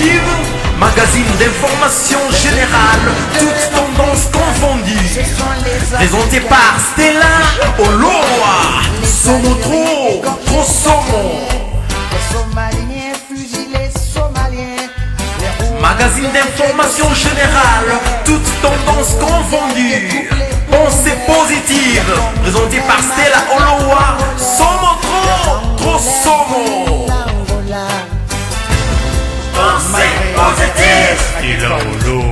positive, magazine d'information générale, toutes tendances confondues. Présenté par Stella Oloa, Somo trop Somo. Magazine d'information générale, toutes tendances confondues. Pensée positive, présenté par Stella Oloa, Somo trop Somo. Pensée positive, Stella Oloa.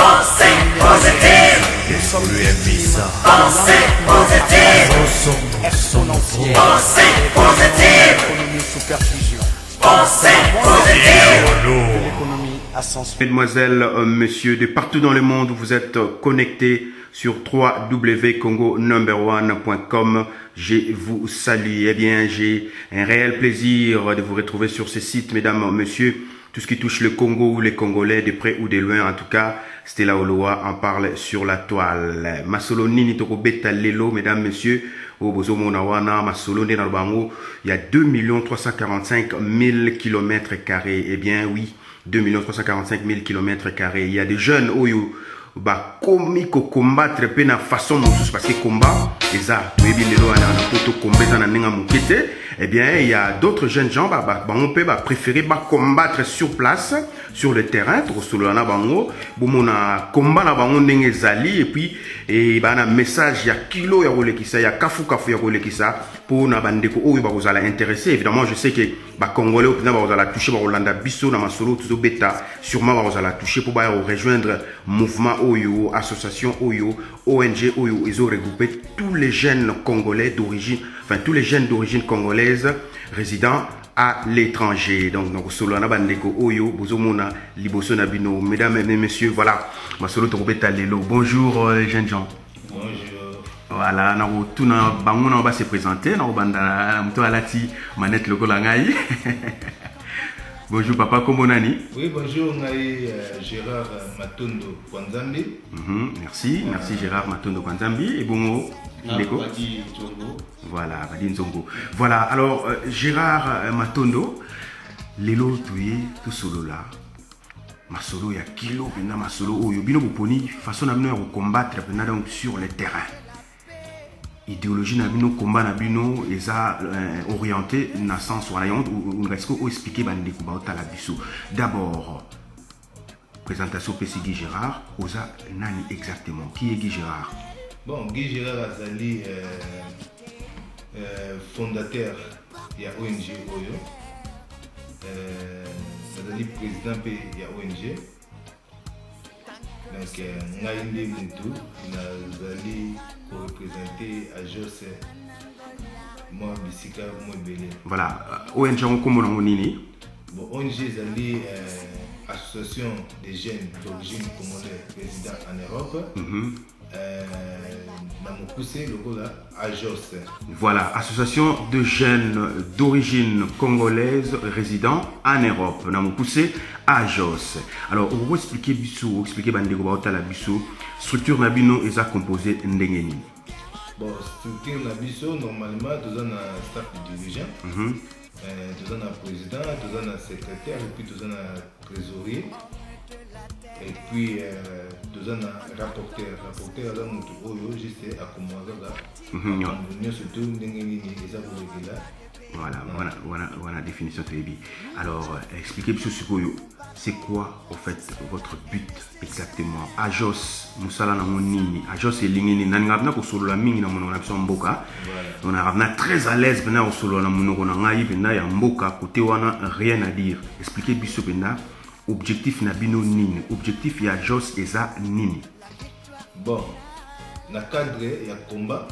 pensée positive, pensée positive, pensée positive, pensée positive. Mesdemoiselles, messieurs, de partout dans le monde, vous êtes connectés sur www.congo-1.com. Je vous salue. Eh bien, j'ai un réel plaisir de vous retrouver sur ce site, mesdames, messieurs. Tout ce qui touche le Congo ou les Congolais, de près ou de loin, en tout cas, Stella Oloa en parle sur la toile. Masolo nini toko beta lelo, mesdames, messieurs. Au Bozomona wana, Masolo ne nalbango, il y a 2 345 000 kilomètres carrés. Eh bien, oui, 2 345 000 kilomètres carrés. Il y a des jeunes, oyo, ba komi ko combattre pe na façon mosusu parce que combat eza toyebi lelo na poto combat eza na nenga mokete. Eh bien, il y a d'autres jeunes gens on peut préférer combattre sur place, sur le terrain, trosolana bango, bomona combat na bango ndenge ezali et puis na message ya kilo ya rolekisa ya kafu ya rolekisa pour na bandeko oyo ba kozala intéressé. Évidemment, je sais que congolais au président ba kozala toucher ba Rolanda biso na masolo tuzo beta sûrement ba kozala toucher pour ba rejoindre mouvement oyo, association oyo, ONG oyo, ils ont regroupé tous les jeunes congolais d'origine, enfin tous les jeunes d'origine congolaise résidant à l'étranger. Donc solo na bandeko oyo bozomona liboso na bino. Mesdames et messieurs, voilà, masolo to beta lelo. Bonjour les jeunes gens. Bonjour. Voilà, na tuna bango na ba se présenter na banda muto alati manette lokola ngai. Bonjour papa, comment nani? Oui, bonjour, Gérard Matondo Kwanzambi. Merci Gérard Matondo Kwanzambi. Et bon, Ndeko. Voilà, Badi Nzongo. Voilà, alors Gérard Matondo, lelo tuye tout solo là. Masolo ya kilo pena masolo oyo bino boponi façon na bino ya combattre pena donc sur le terrain. Idéologie na bino combat na bino eza orienté na sens wana on risque ou expliquer bande ko ba otala biso. D'abord présentation PC Guy Gérard, oza nani exactement? Qui est Guy Gérard? Bon, Guy Gérard Azali fondateur de la ONG Oyo. Azali président de la ONG. Donc, Ngaïndé Moutou, Azali pour représenter AJOS, moi Bissika, moi Belé. Voilà, ONG on comme on nini? Bon, ONG Azali association des jeunes d'origine congolaise résidant en Europe. Voilà, association de jeunes d'origine congolaise résidant en Europe. Namopoussé AJOS. Alors, on va expliquer biso, expliquer bandeko baota la biso. Structure nabino est composée ndengeni. Bon, structure nabiso normalement tous un staff dirigeant. Tous un président, tous un secrétaire et puis tous un trésorier. Et puis, nous avons un rapporteur. Rapporteur, nous juste à Voilà la définition très bien. Alors, expliquez moi c'est quoi en fait votre but exactement? AJOS, Moussala na monini. AJOS est lingini. Nangabna ko solo la mingi na monona biso mboka. On a très à l'aise bena ko solo na monoko na ngai bena ya mboka côté wana rien à dire. Expliquez biso bena. Objectif nabino nini? Objectif ya AJOS eza nini? Bon, dans le cadre ya combat,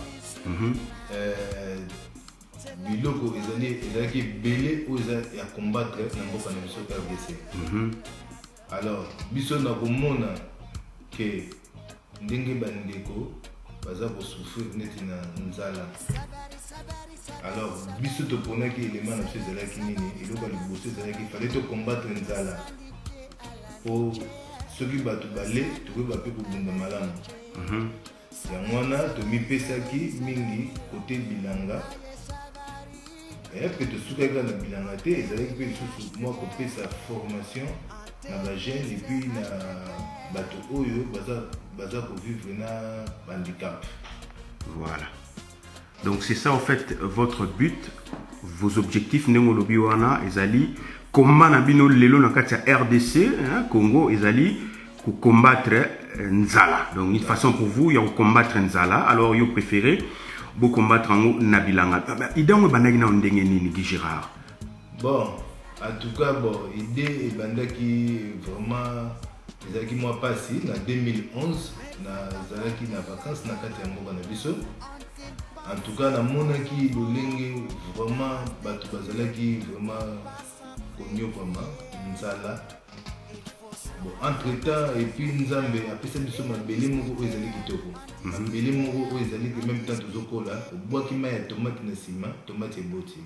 biloko ezalaki belé oza ya combattre na mboka na biso RDC. Alors, biso na komona ke ndenge bandeko baza ko souffrir neti na nzala. Alors, biso to ponaki élément na biso ezalaki nini? Eloko liboso ezalaki fallait to combattre nzala. Po soki bato bale tokoki bape kobunda malamu. Yango wana tomipesaki mingi kote bilanga. Pe tosukaki na bilanga te ezalaki mpe lisusu mwa kopesa formation na bagene et puis na bato oyo baza kovivre na handicap. Voilà. Donc c'est ça en fait votre but, vos objectifs ndenge olobi wana ezali combat na bino lelo na kati ya RDC, hein, Congo ezali ko combattre nzala. Donc une façon pour vous ya combattre nzala. Alors yo préféré bo combattre ngo na bilanga. Idango bandaki na ndenge nini Guy Gérard? Bon, en tout cas bon, idée et bandaki vraiment ezalaki moi passé na 2011 na zalaki na vacances na kati ya mboka na biso. En tout cas, na monaki lolenge vraiment bato bazalaki vraiment konyokwama nzala. Bon, entre temps et puis nzambe apesa biso mabele moko oyo ezali kitoko. Mabele moko oyo ezali que même temps tozokola obwaki mai ya tomate na sima, tomate eboti.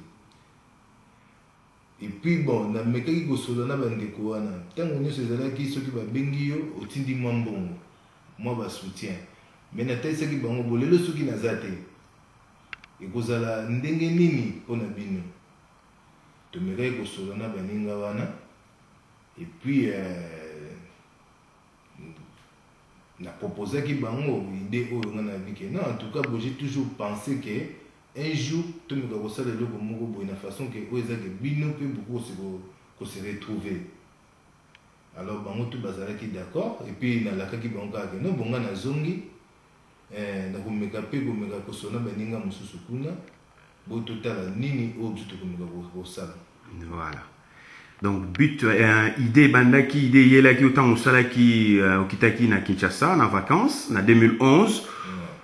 Et puis bon, na mekaki kosolo na bandeko wana. Ntango nyonso ezalaki soki babengi yo otindi mwa mbongo, mwa basoutien. Mais natalisaki bango bolelo soki naza te. Ekozala ndenge nini mpona bino tomekaki kosolo na baninga wana et puis na proposaki bango idée oyo nga na bike non en tout cas j'ai toujours pensé que un jour tomeka kosala eloko moko boye na façon que oyo ezaki bino mpe beaucoup kose retrouver. Alors bango tout bazalaki d'accord et puis nalakaki bango kaka no bonga nazongi nakomeka mpe komeka kosona baninga mosusu kuna bototala nini oyo biso tokomeka kosala. Voilà. Donc but idée bandaki idée yelaki autant osalaki okitaki na Kinshasa na vacances na 2011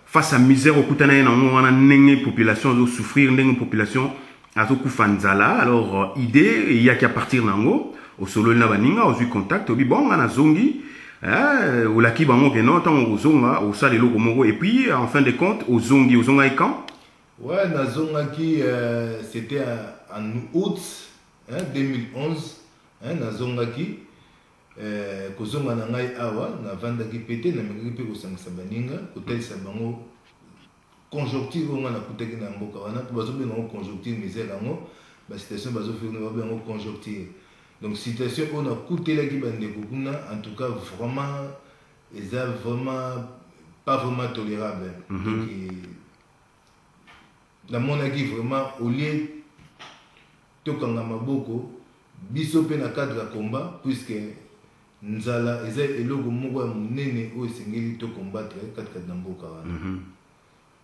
face à misère okutana na wana ndenge population zo souffrir ndenge population azokufa nzala. Alors idée yaki à partir nango osolo na baninga ozwi contact obi bonga na zongi olaki bango ke non tant ozonga osala eloko moko et puis en fin de compte ozonga et quand? Ouais, nazongaki c'était en août 2011 nazongaki kozonga na ngai awa navandaki pete na mekaki mpe kosangisa baninga kotalisa bango conjoncture oyo nga nakutaki na mboka wana mpo bazobenga yango conjoncture misère yango basituation bazofirna babenga yango conjoncture. Donc situation oyo nakutelaki bandeko kuna en tout cas vraiment eza vraiment pas vraiment tolérable. Donc namonaki vraiment au lieu tokanga maboko biso mpe na cadre ya combat puisque nzala eza eloko moko ya monene oyo esengeli tocombattre katikati na mboka wana.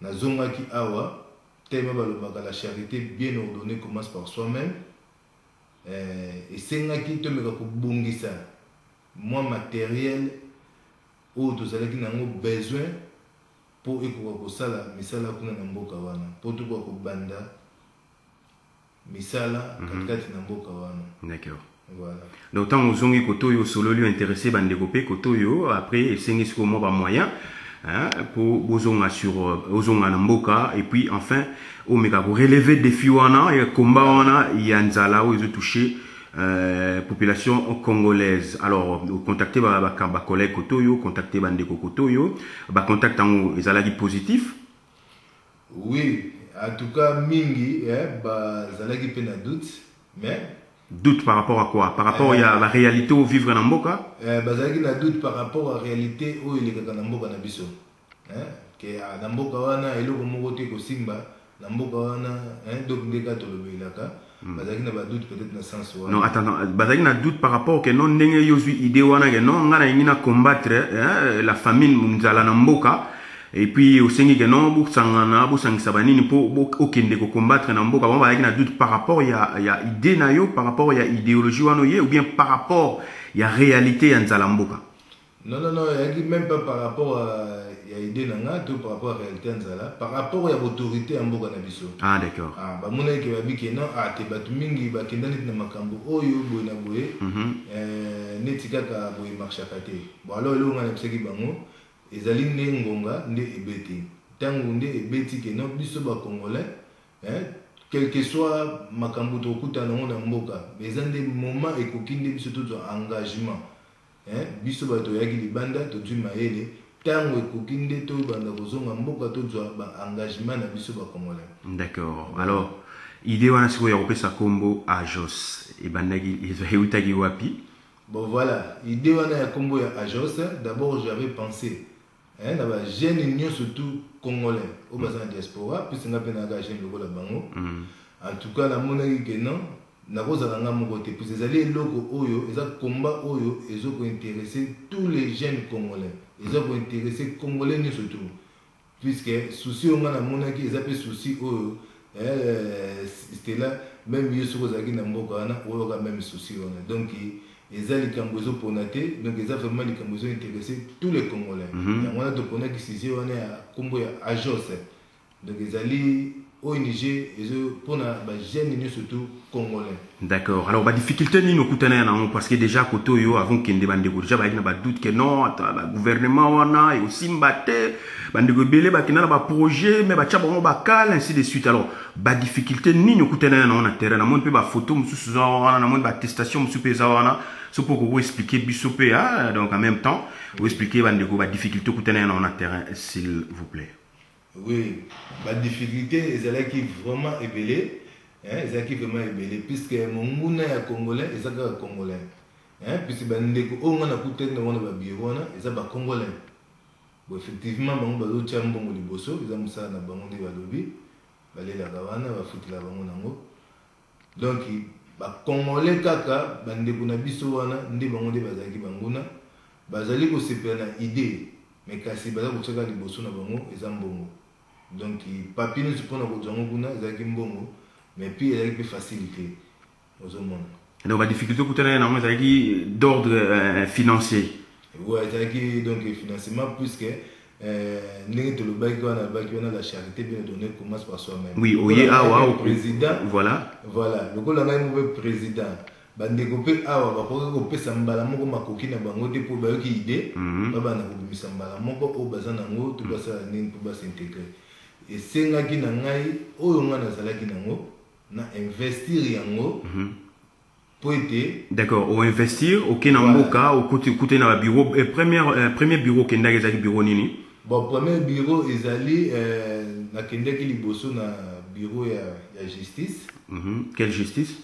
Nazongaki awa tellement balobaka la charité bien ordonnée commence par soi-même. Esengaki tomeka kobongisa mwa matériel oyo tozalaki nango besoin mpo ekoka kosala misala kuna na mboka wana mpo tokoka kobanda misala katikati na mboka wana. D'accord. Voilà. Donc tant ozongi kotoyo solo lui intéressé bandeko pe kotoyo après esengi siko mo ba moyen pour ozonga sur ozonga na mboka et puis enfin omeka ko relever défi wana et combat wana ya nzala o ezo toucher population congolaise. Alors contacter ba collègue kotoyo, contacter bandeko kotoyo, ba contact en ezalaki positif. Oui, en tout cas mingi bazalaki pe na doute mais doute par rapport à quoi? Par rapport à la réalité où vivre na mboka? Bazalaki na doute par rapport à la réalité où il est na mboka na biso. Que na mboka wana eloko moko te kosimba na mboka wana donc ndeka tolobelaka bazalaki na ba doute peut-être na sens wana. Non attends, bazalaki na doute par rapport que non ndenge yozwi idée wana que non ngana ngina combattre la famine nzala na mboka. Et puis au sengi que non busangana busangisa banini po okende ko combattre na mboka bon bazalaki na doute par rapport ya idée na yo par rapport ya idéologie wana ye ou bien par rapport ya réalité ya nzala mboka. Non, même pas par rapport à idée nanga, tout par rapport à réalité nzala, par rapport à l'autorité en mboka na biso. Ah d'accord. Ah ba mona ke babi ke non te batu mingi ba kendani na makambo oyo boy na boye neti kaka boy marchaka te. Bon alors elonga na bisaki bango ezali nde ngonga nde ebeti. Tango nde ebeti ke non biso ba congolais quel que soit makambo to kuta na mboka, mais en des moments ekoki nde biso to engagement. Biso bato yaki libanda to du maele tango ekoki nde to banda kozonga mboka to ba engagement na biso ba congolais. D'accord. Alors idée wana siko ya kopesa kombo Ajos e bandaki ezahutaki wapi Bon voilà, idée wana ya kombo ya Ajos, d'abord j'avais pensé na jeune union surtout congolais au baza na diaspora puis nga pe na ga jeune lokola bango. En tout cas la monaki que non na kozala nga moko te puis ezali eloko oyo eza combat oyo ezoko intéresser tous les jeunes congolais. Ezoko intéresser congolais ni surtout puisque souci on na monaki eza pe souci oyo c'était là même yeso kozaki na mboka wana oyo ka même souci on donc ils ont les cambozo ponaté donc ils ont vraiment les cambozo intéressés tous les Congolais. On a de ponaté qui s'y on est à Combo à Jos donc ils allaient ONG ils ont pour la jeune surtout Congolais. D'accord. Alors, la difficulté ni nous coûte parce que déjà côté yo avant qu'il ne bande déjà il y a pas doute que non le gouvernement wana et aussi mbaté bande belé ba kina ba projet mais ba tchaba ba kal ainsi de suite. Alors, la difficulté ni nous coûte na on a terrain na monde pe ba photo musu wana na monde ba attestation musu pe za wana so pour vous expliquer bisopé donc en même temps vous expliquer bande ba difficulté coûte na on a terrain s'il vous plaît. Oui, la difficulté est qui vraiment ébélé. Ils sont vraiment ébélés puisque mon mouna est congolais et ça est congolais. Puisque on a coûté dans le bureau et ça est congolais. Bon effectivement on va l'autre chambre au liboso ils ont ça na bango de balobi balé la gawana va foutre la bango nango. Donc ba congolais kaka bande kuna biso wana ndi bango de bazaki banguna bazali ko sepela idée mais kasi baza ko tsaka liboso na bango eza mbongo. Donc papier ne se prend na ko zango kuna ezaki mbongo. Mais puis il y a une facilité aux hommes. Donc la difficulté pour tenir d'ordre financier. Oui, c'est donc financement puisque la charité bien donnée commence par soi-même. Oui, au président. Voilà. Voilà. Le coup le président. Bandekopé awa bakoki kopesa mbala moko makoki na bango te po bayoki idée baba na kobimisa mbala moko o baza nango to basala nini po basintégrer. Et sengaki na ngai oyo nga nazalaki nango na investir yango pour être d'accord au investir au Kenamboka au côté na bureau premier bureau kenda ezaki bureau nini bon premier bureau ezali na kenda ki liboso na bureau ya justice quelle justice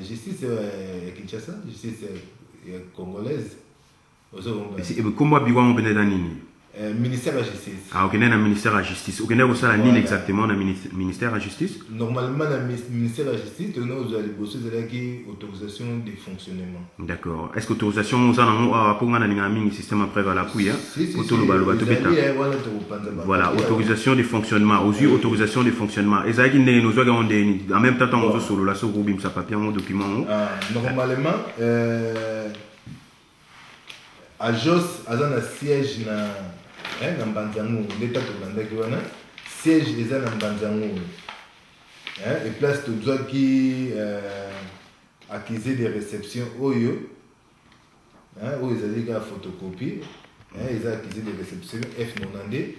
justice Kinshasa justice congolaise comment bureau on venait dans nini ministère de la justice. Ah, ok, dans ministère de la justice. Ok, dans ça, la exactement dans ministère de la justice. Normalement, dans le ministère de la justice, nous allons bosser avec autorisation de fonctionnement. D'accord. Est-ce que autorisation, nous allons pour un système après la couille, pour tout le baloba de bêta. Voilà, autorisation de fonctionnement. Aux yeux, autorisation de fonctionnement. Et ça, nous avons en même temps, nous avons solo la sur Rubim, ça papier, mon document. Normalement, à Jos, à un siège na Mbanzango, l'état de Bandaki, siège est à Mbanzango. Et place tout ça qui accusé des réceptions Oyo, où ils allaient faire photocopie, ils ont accusé des réceptions F90.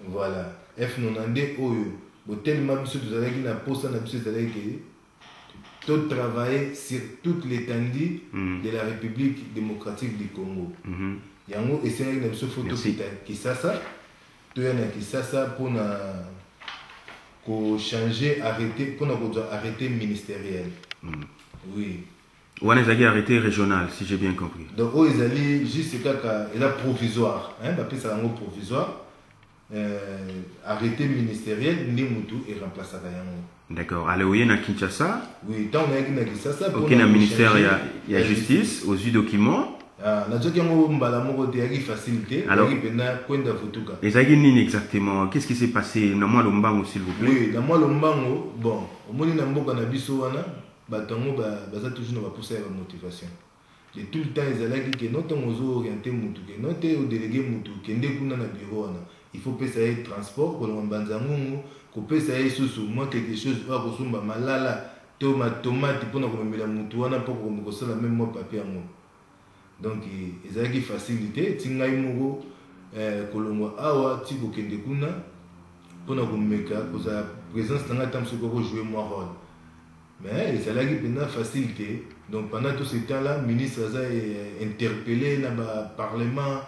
Voilà, F90 Oyo. Tellement que vous allez na poste na vous allez tout travailler sur toute l'étendue de la République démocratique du Congo. Yango essayer de faire photo qui ça tout y a qui ça pour changer arrêter pour arrêter ministériel. Oui. Ou on est arrêté régional si j'ai bien compris. Donc ils allaient juste kaka et là provisoire parce ça un provisoire arrêté ministériel ni mutu et remplacer yango. D'accord. Allez, oui, à Kinshasa. Oui, tant on est à Kinshasa. Ok, dans le ministère, il y a justice, aux yeux documents. Alors, et ça exactement. Qu'est-ce qui s'est passé dans moi Lombango, s'il vous plaît? Oui, dans moi Lombango, bon, au moins dans Mboka na biso wana, batango baza toujours na pousser la motivation. Et tout le temps ils allaient que non tant aux orienté mutu, que non té au délégué mutu, que ndé kuna na bureau wana. Il faut payer ça transport pour le Mbanzango. Couper ça et sous moi quelque chose va consommer malala tomate pour nous mettre la moutouna pour qu'on me la même moi papier moi donc ils ont qui facilité tingai mugo kolongo awa tibo kende kuna pour nous mettre cause la présence dans la table sur quoi jouer moi rôle mais ils ont qui pendant facilité donc pendant tout ce temps là ministre a interpellé dans le parlement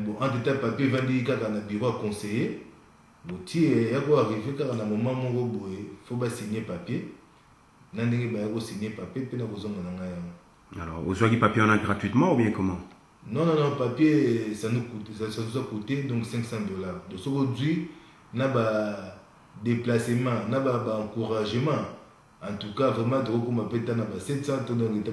bon en détail papier vandi kaka na bureau conseiller. Si il arrivé car à un moment il faut signer papier. Nandenge ba signer papier puis na kozonga na ngaya. Alors, aux qui papier on a gratuitement ou bien comment? Non, non, non, papier, ça nous a coûté donc $500. Donc aujourd'hui, on a un déplacement, on a un encouragement. En tout cas, vraiment, on a 700 tonnes.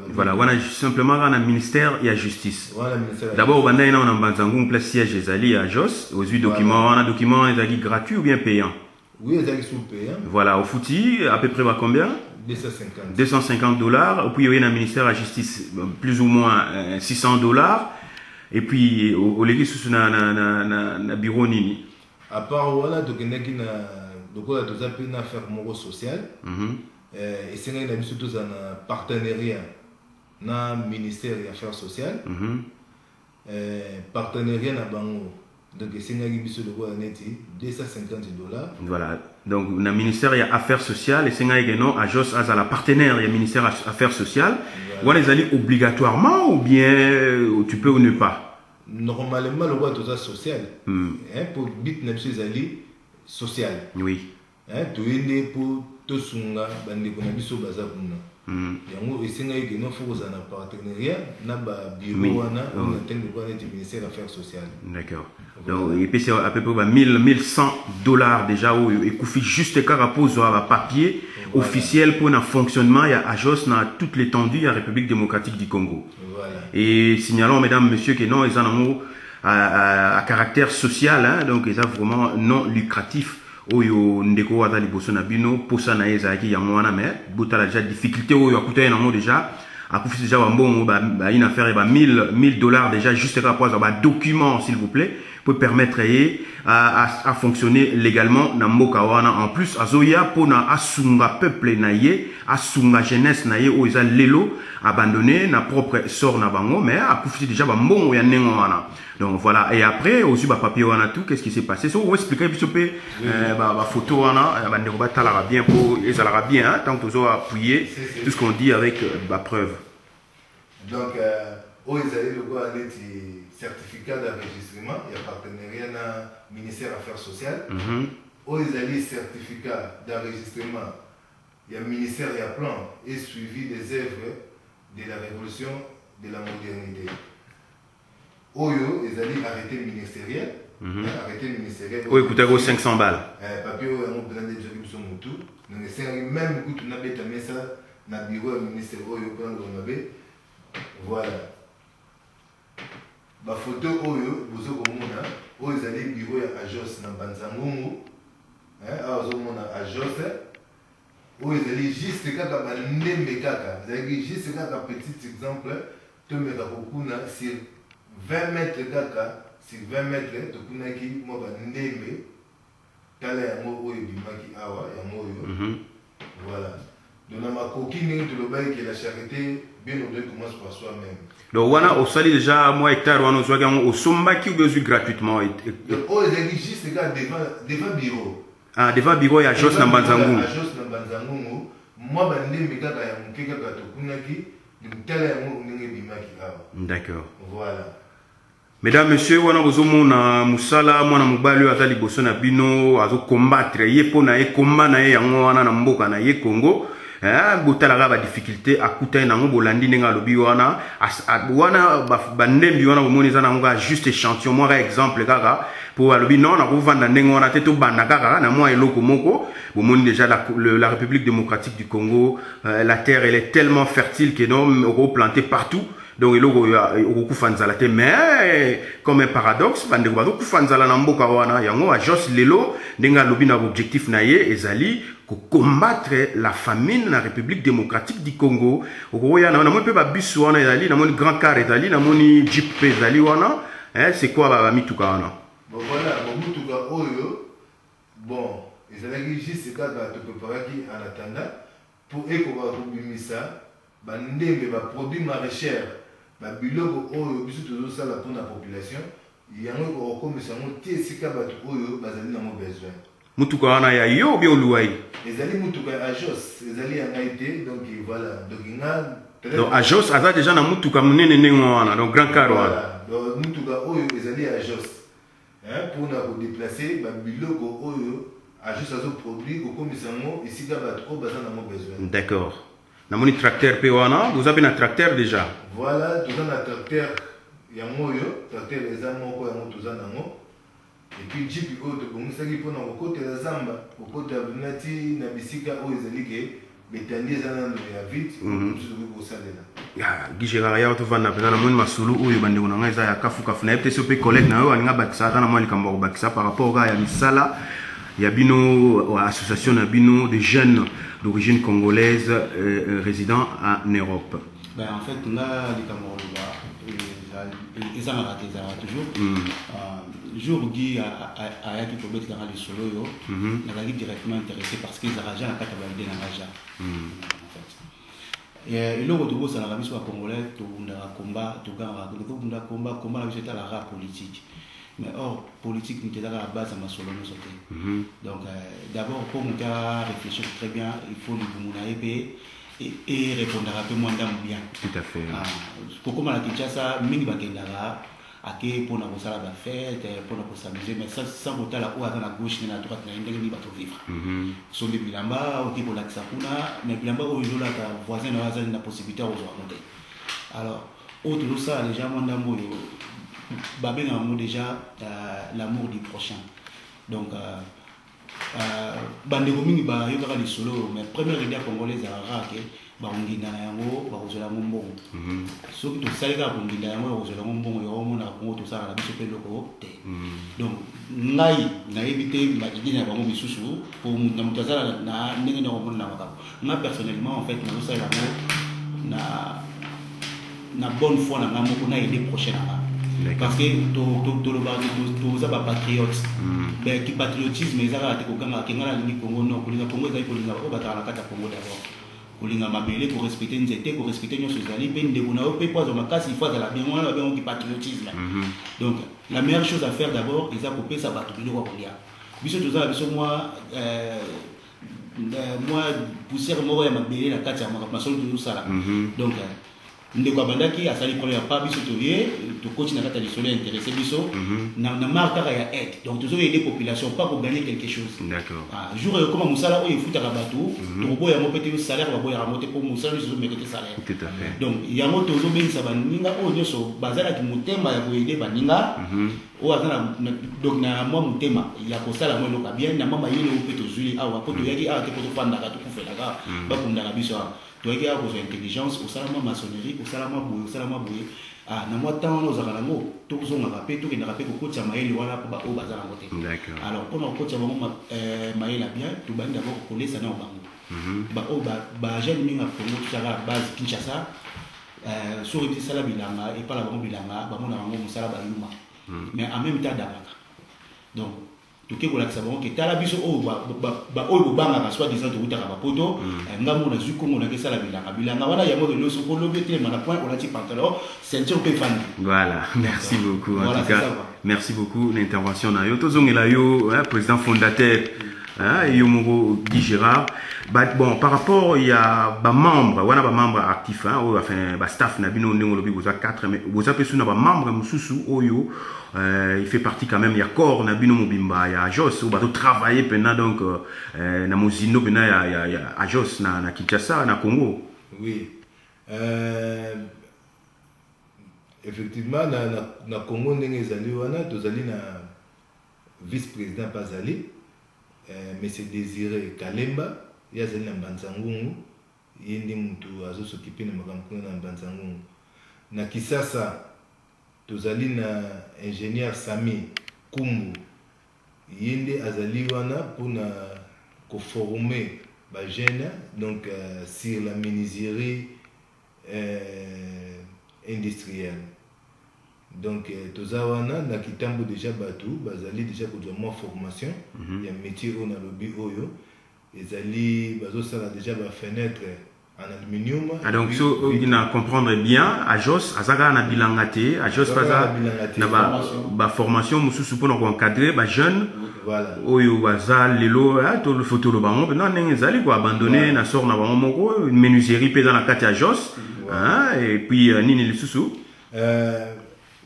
Voilà, on a simplement un ministère et la justice. Voilà, ministère. D'abord, on a un banzangou, un siège Ezali à Jos. Aux documents, on a un document gratuit ou bien payant? Oui, ils sont payants. Voilà, au fouti, à peu près à combien? 250. $250. Puis, il y a un ministère de la justice, plus ou moins $600. Et puis, au légué, sous un bureau Nini. À part, voilà, donc, il y a une affaire sociale. Et c'est un partenariat dans le ministère des Affaires sociales. Partenariat dans Bango. Donc, c'est $250. Voilà. Donc, le ministère des Affaires sociales, et c'est à Jos, à la partenaire du ministère des Affaires sociales. Voilà. Vous allez obligatoirement ou bien tu peux ou ne pas? Normalement, le roi est social. Pour bit n'est social. Oui. Tu es pour tout sunga, bande konabiso bazabuna. Yango esenga yeke no faut un partenariat na ba bureau wana on attend de voir le ministère des Affaires sociales. D'accord. Donc et puis c'est à peu près $1,100 déjà où et koufi juste car pose un papier officiel pour un fonctionnement il y a Ajos dans toute l'étendue de la République démocratique du Congo. Voilà. Et signalons mesdames messieurs que non ils ont à caractère social hein, donc ils ont vraiment non lucratif. Oyo ndeko wata liboso na bino posa na eza ki yango wana mais botala déjà difficulté oyo akuta na mo déjà akufi déjà wa mbongo ba une affaire ba $1,000 déjà juste rapport à ba document s'il vous plaît pour permettre à fonctionner légalement na mboka wana en plus azoya pona asunga peuple na ye asunga jeunesse na ye o eza lelo abandonné na propre sort na bango mais akufi déjà ba mbongo ya nengo wana. Donc voilà, et après, aussi, papier, on a tout, qu'est-ce qui s'est passé? Si vous expliquez, puis photo, on a, bien pour, et ça bien, hein, tant que vous avez appuyé tout ce qu'on dit avec la preuve. Donc, où ils allaient le voir un certificat d'enregistrement, il y a partenariat dans le ministère des Affaires sociales. Où ils allaient certificat d'enregistrement, il y a le ministère et un plan et suivi des œuvres de la révolution de la modernité. Oyo, ils allaient arrêter ministériel. Arrêter ministériel. Oui, écoutez, 500 balles. Papier, on a besoin de gens qui sont moutous. Donc, c'est même que tu n'as pas mis ça dans le bureau du ministère Oyo, voilà. La photo Oyo, vous avez vu, Oyo, ils allaient bureau à Jos, dans Banzangongo. À Jos. Oyo, ils allaient juste kaka, bandembe kaka. Vous avez juste kaka, petit exemple, tu me as sur 20 mètres kaka, sur 20 mètres, tu peux qui moi bandembe, tala ya mo oyo bimaki awa ya mo oyo. Voilà. Donc dans ma coquine, tu le bail que la charité, bien au delà commence par soi-même. Donc voilà, au sali déjà moi hectare on soit au somba qui besoin gratuitement. Donc oh ils juste devant bureau. Ah devant bureau ya Jos na Banzangu. À Jos na Banzangu, moi bandembe kaka ya mukeka kaka to kunaki, tala ya mo ndenge bimaki awa. D'accord. Voilà. Mesdames, Messieurs, wana bozomona musala mwana mobali aza liboso na bino azo combattre ye pona ye combat na ye yango wana na mboka na ye Congo. Botalaka ba difficulté akuta nango bolandi ndenge alobi wana wana bandembi wana bomoni za nango juste échantillon moi exemple kaka pour alobi non na kovanda ndenge wana te to banda kaka na moi eloko moko bomoni déjà la République démocratique du Congo la terre elle est tellement fertile que non on planter partout. Donc il y a mais comme un paradoxe bande ko kufanzala na mboka wana yango a Jos lelo ndenga lobi na objectif na ye ezali ko combattre la famine na République démocratique du Congo okoya na mo pe ba biso wana ezali na moni grand car ezali na moni jeep pe ezali wana c'est quoi ba mituka wana bon voilà mituka oyo bon ezali juste kaka to préparer qui en attendant pour eko ba kubimisa bandembe ba produit maraîchers ba biloko oyo biso tozosala pour la population yango okomisa ngo tie sika bato oyo bazali na mo besoin mutuka wana ya yo bien oluwai ezali mutuka ya Jos ezali ya ngaite donc voilà donc à Jos aza déjà na mutuka munene ndenge wana donc grand car wana donc mutuka oyo ezali ya Jos pour na ko déplacer ba biloko oyo à Jos azo produit okomisa ngo isika bato oyo bazali na mo besoin. D'accord. namoni tracteur pe wana vous avez un tracteur déjà. Voilà, tout un tracteur yango yo, tracteur eza moko yango tout nango. Et puis jeep ko to bongisaki pona kokote la zamba, kokote abinati na bisika o ezali ke betandi eza na ya vite, tout ko salela. Ya Gérard ya to vanda pena namoni masulu oyo bandeko na ngai eza ya kafu kafu na peut-être pe collègue na yo aninga bakisa ata na moi likambo ko bakisa par rapport à ya misala ya bino association na bino de jeunes d'origine congolaise résidant en Europe. Ben en fait là likambo ils ont raté ça toujours jour Guy a été pour mettre dans les solo yo n'a directement intéressé parce qu'ils arrangent la carte validée dans l'argent en fait et le retour ça la mission congolais tout un combat tout un combat la mission la rap politique mais or politique n'était pas la base à ma solo nous sauter donc d'abord pour nous réfléchir très bien il faut nous monaïper et répondre un peu moins bien. Tout à fait. Pourquoi la Kinshasa, mingi bakendara, ake pour na kosala ba fête, pour na s'amuser, mais sans voter la haut à la gauche et la droite, na ndenge ba to vivre. So les bilamba, ok pour l'accès kuna, mais bilamba au jour là ta voisin na waza na possibilité aux monter. Alors, autre de ça, les gens mandambo babé na mot déjà l'amour du prochain. Donc bandeko mingi ba yokaka lisolo mais première idée congolaise à ke ba ngina na yango ba kozola ngombongo soki to salika ko ngina yango ba kozola ngombongo yo mona ko to sala na biso pe loko te donc ngai na éviter ba idée na bango bisusu pour na mutazala na ndenge na mona na makabo moi personnellement en fait na sala na bonne foi na moko na idée prochaine parce que tous les patriotes mais qui patriotisme ils ont été au Kenya ni Congo non pour les Congo ils pour les battre la carte Congo d'abord pour les mabele pour respecter une zété pour respecter nos sociétés ben de on a pas pas dans ma casse il faut de la bien on a bien qui patriotisme donc la meilleure chose à faire d'abord ils a coupé ça battre le roi Kolia biso tous ça biso moi poussière moi mabele la carte ma solo tout ça donc ndeko abandaki asali premier pas biso toye to continue na kata lisolo intéressé biso na marque ya aide donc toujours aider population pas pour gagner quelque chose d'accord jour comme musala o ifuta ka bato to boya mo pete salaire ba boya ramoter pour musala biso mériter salaire tout à fait donc yango tozo benisa baninga o nyoso bazala ki mutema ya koyede baninga o azana donc na moi mutema ya kosala mo loka bien na mama yele o pete zuli awa ko to yaki a te ko to fanda ka to kufela ka ba kunda ka biso tu as besoin d'intelligence au salama maçonnerie au salama boye na moi tant nos akalango to zo ngapé to kina rapé ko tia maeli wala ko ba o bazala ngote d'accord alors pour ko tia bango maela bien to bandi d'abord ko lesa na bango ba o ba jeune minga Congo to sala base Kinshasa sur le sala bilanga et pas la bango bilanga ba mona bango musala ba yuma mais en même temps d'abaka donc tout que la savon que tala biso o ba o banga ka soit disant to utaka ba poto ngambo na zuko ngona ke sala bilanga wana ya mo de so ko lobete mana point on a ti pantalon ceinture pe fan voilà merci beaucoup en tout cas merci beaucoup l'intervention na yo tozongela yo président fondateur Yomogo Guy Gérard. Bon, par rapport, il y a des membres, on a des membres actifs, enfin, staff, on a 4, mais vous avez des membres, il fait partie quand même, il y a Corps, il y a Jos, on va travailler pendant, donc, na Mozino, il y a Jos, na Kinshasa, na Congo. Oui. Effectivement, na Congo, on a vice-président Pazali. Mais c'est Désiré Kalemba, il y a un Banzangungu, il y a des gens qui s'occupent de Banzangungu. Na Kisasa, tozali na ingénieur Sami Kumbu, il y a des Azali pour former les jeunes donc sur la menuiserie industrielle. Donc, tozawana na kitambo déjà batu bazali déjà ko moi formation il y a métier on a lobby oyo ezali bazo sala déjà ba fenêtre en aluminium donc so il na comprendre bien à Jos azaka na bilangate à Jos paza na ba formation mususu pour encadrer ba jeune voilà oyo bazal lelo to le photo lo bango non ezali ko abandonner na sort na bango moko une menuiserie pesa na kati à Jos et puis nini le susu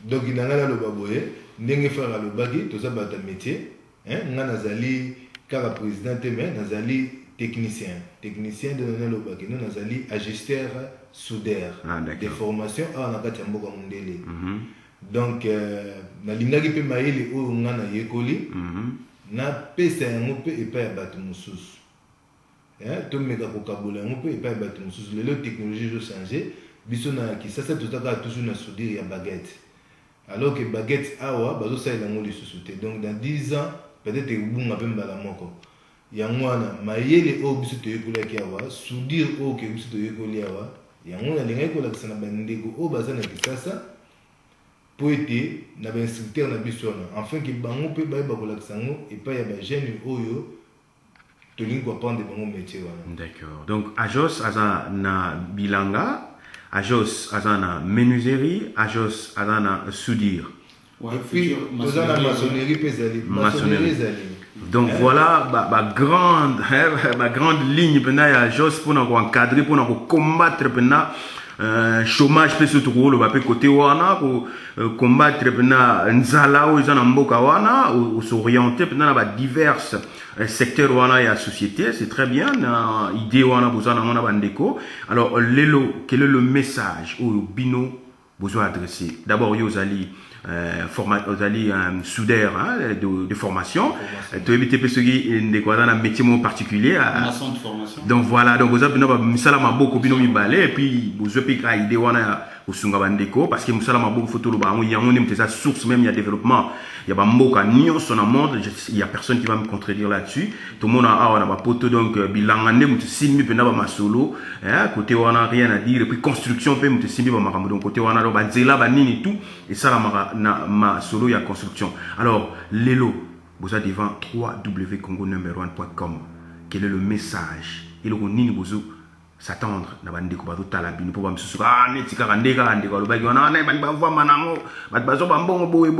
donc il y a le baboye ndenge faire le bagi to ça bata métier hein nga nazali car président mais nazali technicien de nana lobaki non nazali ajusteur soudeur des formations à nakati mboka mondele donc na lingaki pe mayele o ngana yekoli na pesa yango pe epa ya bato mosusu to meka ko kabola yango pe epa ya bato mosusu lelo technologie jo changer biso na kisasa totaka toujours na soudure ya baguette alors que baguette awa bazo salela ngo lisusu te donc dans 10 ans peut-être bunga pe mbala moko yango wana mayele o biso toyekolaki awa soudure o ke biso toyekoli awa yango nalingaki kolakisa na bandeko o baza na kisasa po ete na bainstructeur na biso wana enfin ke bango mpe bayeba kolakisa yango epai ya bagene oyo tolingi koapprendre bango métier wana. D'accord. Donc Ajos aza na bilanga, Ajos aza na menuiserie, Ajos aza na soudure. Ouais, et puis toza na maçonnerie pe ezali maçonnerie ezali. Donc voilà ma grande ligne pendant ya Jos pour nous encadrer, pour nous combattre pendant chômage pe surtout ko lo ba pe côté wana ko combattre pendant nzala o izana mboka wana ou s'orienter pendant ba divers secteurs wana ya société, c'est très bien na idée wana bozana mona bandeko. Alors lelo quel est le message au bino besoin adresser? D'abord yozali soudeur de formation. Tu éviter ceux qui ont un métier particulier. Maçon de formation. Donc voilà, donc vous avez beaucoup et puis vous avez idée parce que musala maboko photo loba il y a une source même il y a développement il y a mboka nion son monde il y a personne qui va me contredire là-dessus tout le monde a ba poto donc bilangane mutu simbi pena ba masolo côté on a rien à dire et puis construction pe mutu simbi ba makambo donc côté on a ba nzela ba nini tout et ça la na ma solo il y a construction. Alors lelo vous êtes devant www.congo1.com. Quel est le message et le nini bozo s'attendre na bandeko bato tala bino po ba msusu netika kandeka andeko alobaki wana na bani bavwa manango bat bazo bambongo boye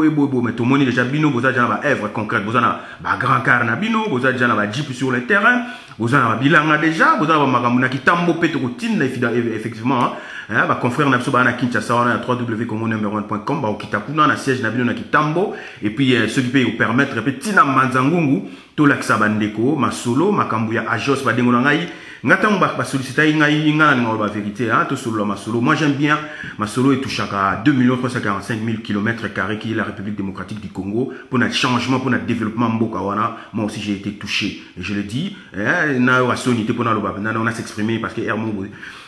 mais tout moni déjà bino boza jana ba œuvre concrète boza na ba grand car na bino boza jana ba jeep sur le terrain boza na ba bilanga déjà boza ba makambo na kitambo pe to kotina effectivement ba confrère na biso ba na Kinshasa wana ya www.congo1.com ba okita kuna na siège na bino na kitambo et puis ceux qui peut vous permettre pe tina manzangungu to laksa bandeko masolo makambo ya Ajos ba dengo na ngai ngata mba solliciter ngai ngana ni ba vérité to solo masolo. Moi j'aime bien masolo et touche à 2 345 000 km² qui est la République démocratique du Congo pour notre changement pour notre développement mboka wana. Moi aussi j'ai été touché et je le dis na wa sonité pour na loba na on a s'exprimer parce que hermo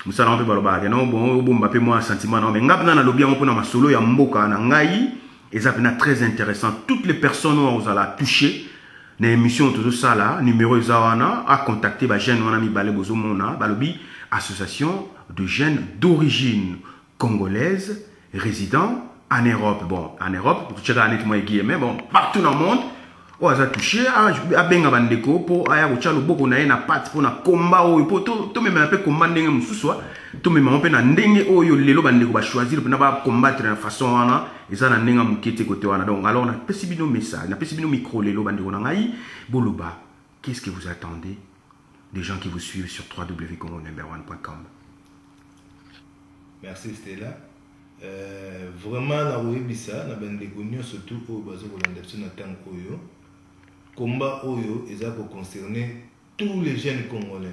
musala on peut ba loba non bon mbappé moi sentiment non mais ngapna na lobi pour na masolo ya mboka na ngai et ça peut être très intéressant. Toutes les personnes on va la toucher na émission tout ça là numéro zawana à contacter ba jeune wana mi balé bozo mona balobi association de jeunes d'origine congolaise résidant en Europe. Bon en Europe tu checker net moi mais bon partout dans le monde on a touché à benga bandeko pour aya ko boko na na pat pour na combat o pour to même un peu combat ndenge mususu to même on peut na ndenge oyo lelo bandeko ba choisir pour na ba combattre de façon wana eza na ndenge mukete côté wana. Donc alors on a pesibino message na pesibino micro lelo bandeko na ngai boloba qu'est-ce que vous attendez des gens qui vous suivent sur www.congo1.com. Merci Stella. Vraiment na webisa na bandeko surtout au bazo kolanda na tanko oyo combat oyo eza ko concerner tous les jeunes congolais.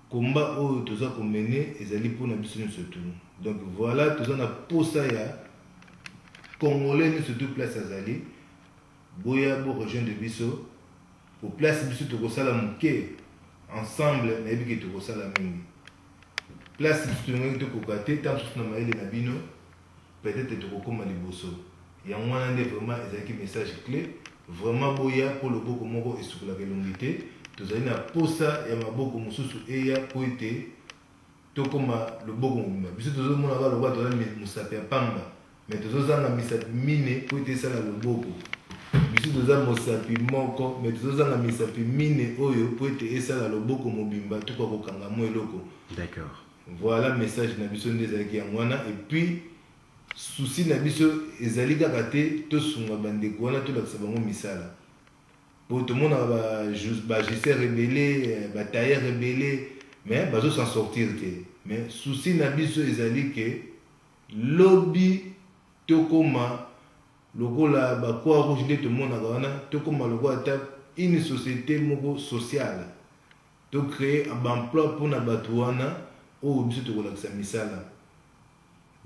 Combat oyo toza ko mener ezali pour na biso surtout. Donc voilà toza na posa ya congolais surtout place azali boya bo rejoindre biso pour place biso to ko sala muke ensemble na yebi to ko sala mingi. Place biso to ko kate tant na maile na bino peut-être to ko koma liboso. Ya mwana nde vraiment ezaki message clé. Vraiment boya pour le boko moko esukula kelongité tozali na posa ya maboko mususu eya po ete tokoma le boko mumba biso tozomona ka loba tozali musapi ya pamba mais tozozanga misapi mine po ete esala le boko biso toza mosapi moko mais tozozanga misapi mine oyo po ete esala le boko mobimba tokoka kokanga mo eloko. D'accord. Voilà message na biso nde ezalaki yango wana et puis souci na biso ezali kaka te tosunga bandeko wana tolakisa bango misala po tomona ba gestionnaire rebelle ba tailleur rebelle mais bazo s'en sortir te mais souci na biso ezali ke lobby tokoma lokola ba kwa rouge nde tomona wana tokoma lokola ta une société moko sociale to créer emploi pour na bato wana oyo biso tokolakisa misala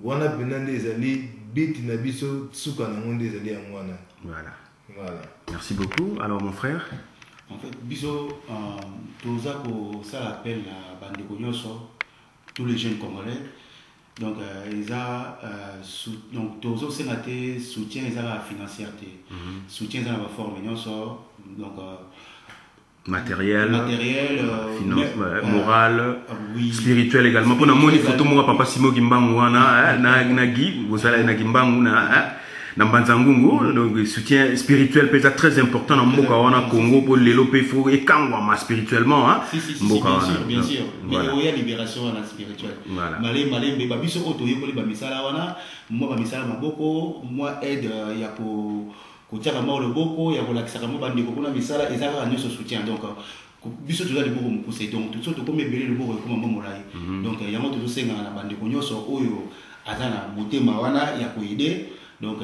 wana pena nde ezali biti na biso suka nango nde ezali yango wana. Voilà. Merci beaucoup. Alors mon frère. En fait, biso toza ko ça appelle la bande nyonso tous les jeunes congolais. Donc ils a donc tozo senate soutien ils a financièreté. Soutien dans la forme nyonso donc matériel, finance, moral, oui. Spirituel également. Pour nous, photo moi papa Simo Gimbangu wana nagi vous allez na Gimbangu na Mbanzangungu, donc soutien spirituel peut être très important dans Mboka wana Congo pour les lopé faut et kangwa spirituellement hein. Bien sûr. Mais il y a libération en spirituel. Voilà. Malé ba biso oto yekoli ba misala wana, moi ba misala maboko, moi aide ya ko kotiaka ma loboko ya kolakisaka mo bandeko kuna misala ezaka nyonso soutien donc biso toza liboko mokuse donc tout to comme ebele loboko ekoma molai donc yango tozosenga na bandeko nyonso oyo aza na motema wana ya koide donc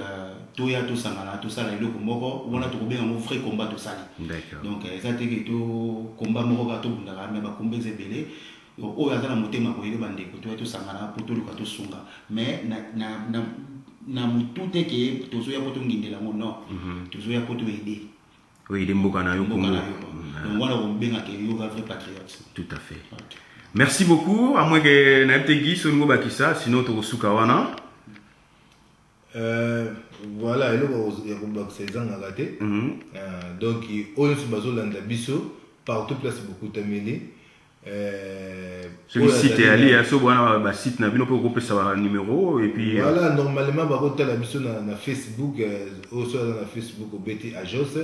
toya tosangana tosala eloko moko wana tokobenga mo vrai combat tosali donc eza teke to combat moko ka tobundaka me bakomba ezebele oyo aza na motema koyede bandeko toya tosangana po toluka tosunga mais na mutute ke tozoya poto ngindela mo non tozoya poto aider oui de mboka na yo Congo donc voilà on benga ke yo vrai patriote tout à fait. Merci beaucoup à moins que na tegi songo bakisa sinon to suka wana voilà eloko ya kobakisa ezanga raté donc oyo nso bazolanda biso partout place beaucoup tameli celui site ali ya so bwana ba site na bino po ko pesa ba numéro et puis voilà normalement ba ko tala biso na Facebook so na Facebook obeti ajos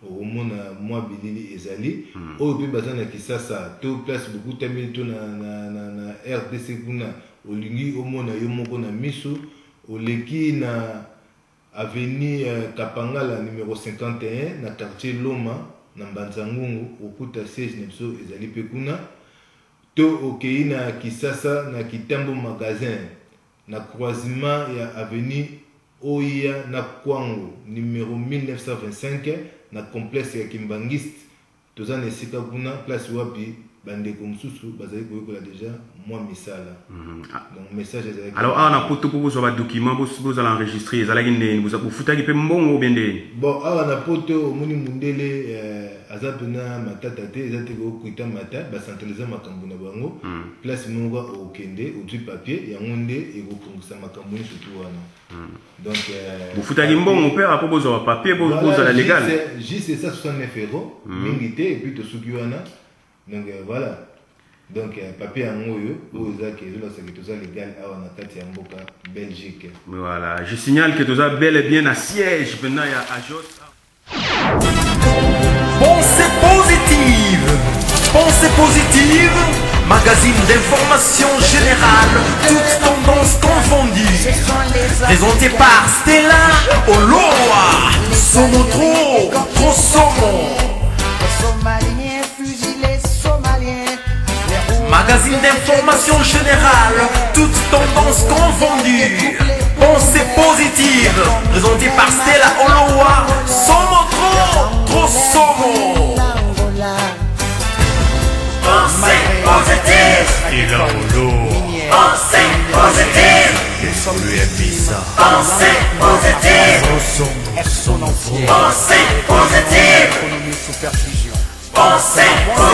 au mona moi bilili ezali oyo pe bazana kisasa to place beaucoup tameli to na RDC kuna olingi omona yo moko na miso oleki na avenue Kapangala numéro 51 na quartier Loma na Mbanzangungu okuta siège na biso ezali pe kuna to okei na Kisasa na Kitambo magasin na croisement ya avenue Oya na Kwango numéro 1925 na complexe ya Kimbangiste toza na esika kuna place wapi bandeko mususu bazali koyekola déjà moi misala donc message ezali alors on a poto pour vous document vous allez enregistrer ezalaki ndeni vous afutaki pe mbongo bende bon awa na poto omoni mundele aza pena matata te eza te kokuita mata bacentralize makambo na bango place moko okende otui papier yango nde ekokongisa makambo nyonso tu wana donc bufutaki mbongo mpe apo bozwa papier bozala légal juste ça 69 euros mingi te et puis tosuki wana donc voilà donc papier yango oyo ozaki ezolakisaki toza légal awa na kati ya mboka Belgique. Voilà, je signale que toza bel et bien à siège maintenant ya Ajos. Pensée positive, magazine d'information générale, toutes tendances confondues. Présenté par Stella Oloa, Somo trop Somo. Magazine d'information générale, toutes tendances confondues. Pensée positive, présenté par Stella Oloa, Somo trop Somo. Pensée positive. Stella Olo. Pensée positive. Pensée positive. Pensée positive. Pensée positive.